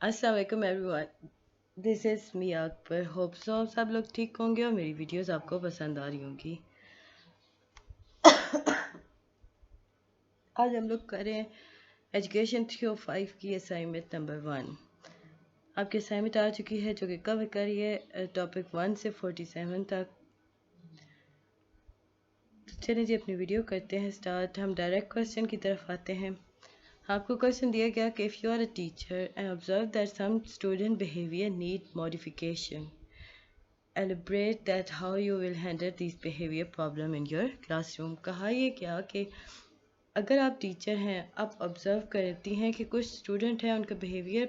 अस्सलाम वालेकुम everyone, this is me Akbar. Hope so सब लोग ठीक होंगे और मेरी वीडियोस आपको पसंद आ रही होंगी। आज हम लोग करें एजुकेशन 305 की असाइनमेंट नंबर 1। आपकी असाइनमेंट आ चुकी है जो कि कवर करिए टॉपिक 1 से 47 तक। तो चलिए जी अपनी वीडियो करते हैं स्टार्ट। हम डायरेक्ट क्वेश्चन की तरफ आते हैं। आपको क्वेश्चन दिया गया कि if you are a teacher and observe that some student behaviour need modification, elaborate that how you will handle these behavior problem in your classroom। कहा ये क्या कि अगर आप टीचर हैं, आप ऑब्ज़र्व करती हैं कि कुछ स्टूडेंट हैं उनका बिहेवियर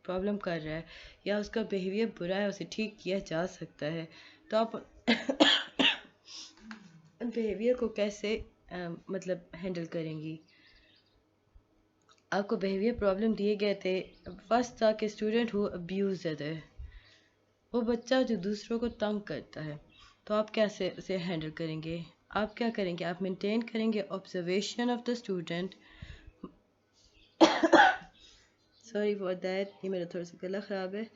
प्रॉब्लम कर रहा है या उसका बिहेवियर बुरा है, उसे ठीक किया जा सकता है, तो आप उन बिहेवियर को कैसे मतलब हैंडल करेंगी। आपको बिहेवियर प्रॉब्लम दिए गए थे। फर्स्ट था कि स्टूडेंट हु अब्यूज अदर, वो बच्चा जो दूसरों को तंग करता है, तो आप कैसे उसे हैंडल करेंगे। आप क्या करेंगे, आप मेंटेन करेंगे observation of the student. Sorry for that, ये मेरा थोड़ा सा गला ख़राब है।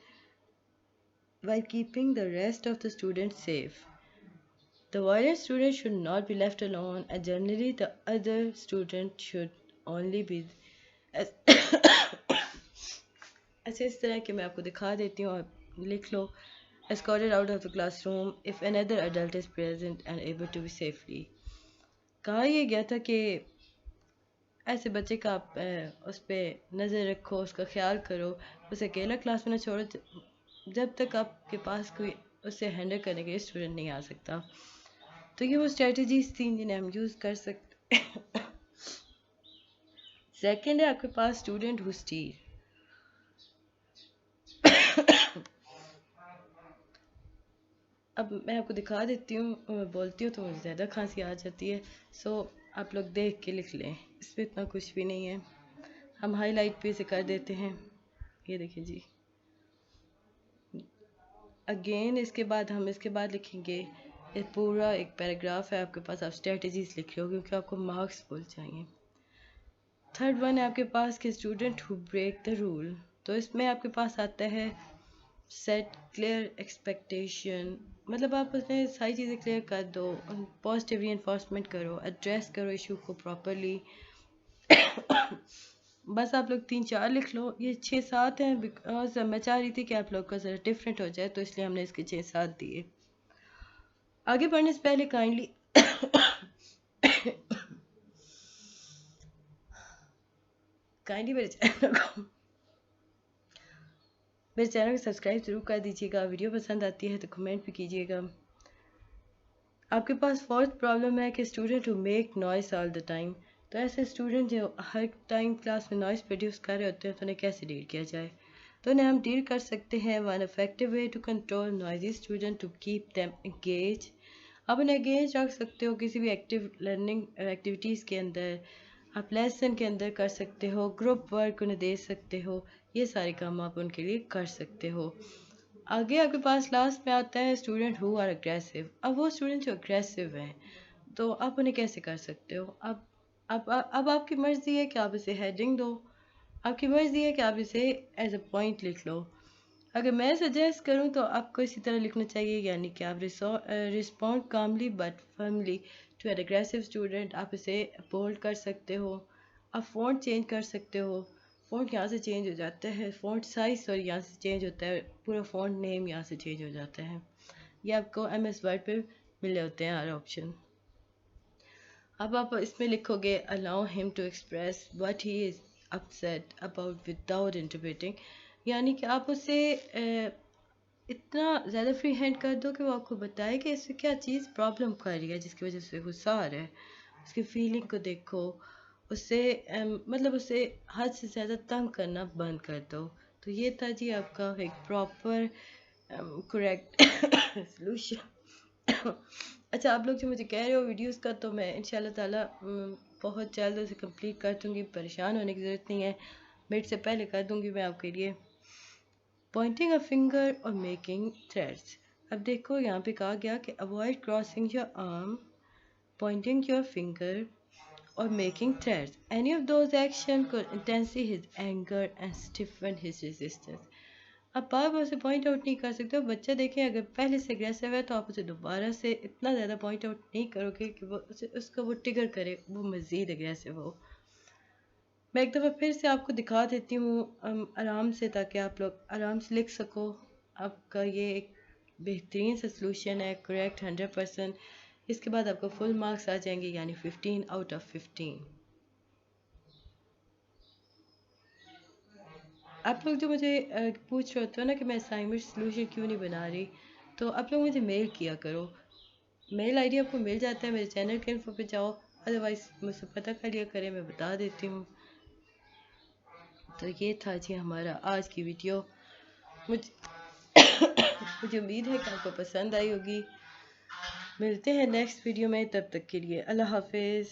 while keeping the rest of the students safe, the violent student should not be left alone and generally the other student should only be ऐसे इस तरह कि मैं आपको दिखा देती हूँ और लिख लो। escorted out of the classroom if another adult is present and able to be safely। कहा यह गया था कि ऐसे बच्चे का आप उस पर नज़र रखो, उसका ख्याल करो, उसे अकेला क्लास में ना छोड़ो जब तक आपके पास कोई उसे हैंडल करने के लिए स्टूडेंट नहीं आ सकता। तो ये वो स्ट्रेटजीज थी जिन्हें हम यूज़ कर सकते। सेकेंड है आपके पास स्टूडेंट हु स्टील। अब मैं आपको दिखा देती हूँ, बोलती हूँ तो मुझे ज़्यादा खांसी आ जाती है, सो आप लोग देख के लिख लें, इसमें इतना कुछ भी नहीं है। हम हाईलाइट पे से कर देते हैं, ये देखिए जी। अगेन इसके बाद हम इसके बाद लिखेंगे, ये पूरा एक पैराग्राफ है आपके पास, आप स्ट्रेटजीज लिख लो क्योंकि आपको मार्क्स फुल चाहिए। थर्ड वन है आपके पास कि student who break the rule, तो इसमें आपके पास आता है सेट क्लियर एक्सपेक्टेशन, मतलब आप उसमें सारी चीज़ें क्लियर कर दो, पॉजिटिव रीइंफोर्समेंट करो, एड्रेस करो इशू को प्रॉपरली। बस आप लोग 3-4 लिख लो, ये 6-7 हैं बिकॉज मैं चाह रही थी कि आप लोग का ज़रा डिफरेंट हो जाए, तो इसलिए हमने इसके 6-7 दिए। आगे बढ़ने से पहले काइंडली मेरे चैनल को सब्सक्राइब ज़रूर कर दीजिएगा। वीडियो पसंद आती है तो कमेंट भी कीजिएगा। आपके पास फोर्थ प्रॉब्लम है कि student who make noise all the time, तो ऐसे स्टूडेंट जो हर टाइम क्लास में नॉइस प्रोड्यूस कर रहे होते हैं तो उन्हें कैसे डील किया जाए। तो उन्हें हम डील कर सकते हैं one effective way to control noisy student to keep them engage. आप उन्हें एंगेज रख सकते हो किसी भी एक्टिव लर्निंग एक्टिविटीज़ के अंदर, आप लेसन के अंदर कर सकते हो, ग्रुप वर्क उन्हें दे सकते हो, ये सारे काम आप उनके लिए कर सकते हो। आगे आपके पास लास्ट में आता है स्टूडेंट हु आर अग्रेसिव। अब वो स्टूडेंट जो अग्रेसिव हैं, तो आप उन्हें कैसे कर सकते हो। अब आपकी मर्ज़ी है कि आप इसे हेडिंग दो, आपकी मर्ज़ी है कि आप इसे एज अ पॉइंट लिख लो। अगर मैं सजेस्ट करूं तो आपको इसी तरह लिखना चाहिए, यानी कि आप respond calmly but firmly to an aggressive student. आप इसे बोल्ड कर सकते हो, आप फ़ॉन्ट चेंज कर सकते हो, फ़ॉन्ट यहाँ से चेंज हो जाता है, फ़ॉन्ट साइज और यहाँ से चेंज होता है, पूरा फ़ॉन्ट नेम यहाँ से चेंज हो जाता है। ये आपको MS वर्ड पे मिले होते हैं हर ऑप्शन। अब आप इसमें लिखोगे allow him to express what he is upset about without interpreting, यानी कि आप उसे इतना ज़्यादा फ्री हैंड कर दो कि वो आपको बताए कि इससे क्या चीज़ प्रॉब्लम कर रही है जिसकी वजह से गुस्सा आ रहा है। उसकी फीलिंग को देखो, उससे मतलब उसे हद से ज़्यादा तंग करना बंद कर दो। तो ये था जी आपका एक प्रॉपर करेक्ट सलूशन। अच्छा, आप लोग जो मुझे कह रहे हो वीडियोस का, तो मैं इंशाल्लाह ताला बहुत जल्द उसे कंप्लीट कर दूँगी, परेशान होने की ज़रूरत नहीं है, मिड से पहले कर दूँगी मैं आपके लिए। पॉइंटिंग अ फिंगर और मेकिंग थ्रेड्स। अब देखो यहाँ पे कहा गया कि avoid crossing your arm, pointing your finger or making threats. Any of those actions could intensify his anger and stiffen his resistance. आप बार बार उसे पॉइंट आउट नहीं कर सकते हो. बच्चा देखें अगर पहले से अग्रेसिव है तो आप उसे दोबारा से इतना ज़्यादा पॉइंट आउट नहीं करोगे कि वो उसका वो ट्रिगर करे, वो मज़ीद अग्रेसिव हो. मैं एक दफ़ा फिर से आपको दिखा देती हूँ आराम से, ताकि आप लोग आराम से लिख सको. आपका ये एक बेहतरीन सा सलूशन है, करेक्ट 100%. इसके बाद आपको फुल मार्क्स आ जाएंगे, यानी 15 आउट ऑफ 15. आप लोग जो मुझे पूछ रहे होते हो ना कि मैं असाइनमेंट सलूशन क्यों नहीं बना रही, तो आप लोग मुझे मेल किया करो. मेल आईडी आपको मिल जाता है, मेरे चैनल के इन्फो पे जाओ, अदरवाइज़ मुझसे पता कर लिया करें, मैं बता देती हूँ. तो ये था जी हमारा आज की वीडियो. मुझे उम्मीद है कि आपको पसंद आई होगी. मिलते हैं नेक्स्ट वीडियो में, तब तक के लिए अल्लाह हाफिज़.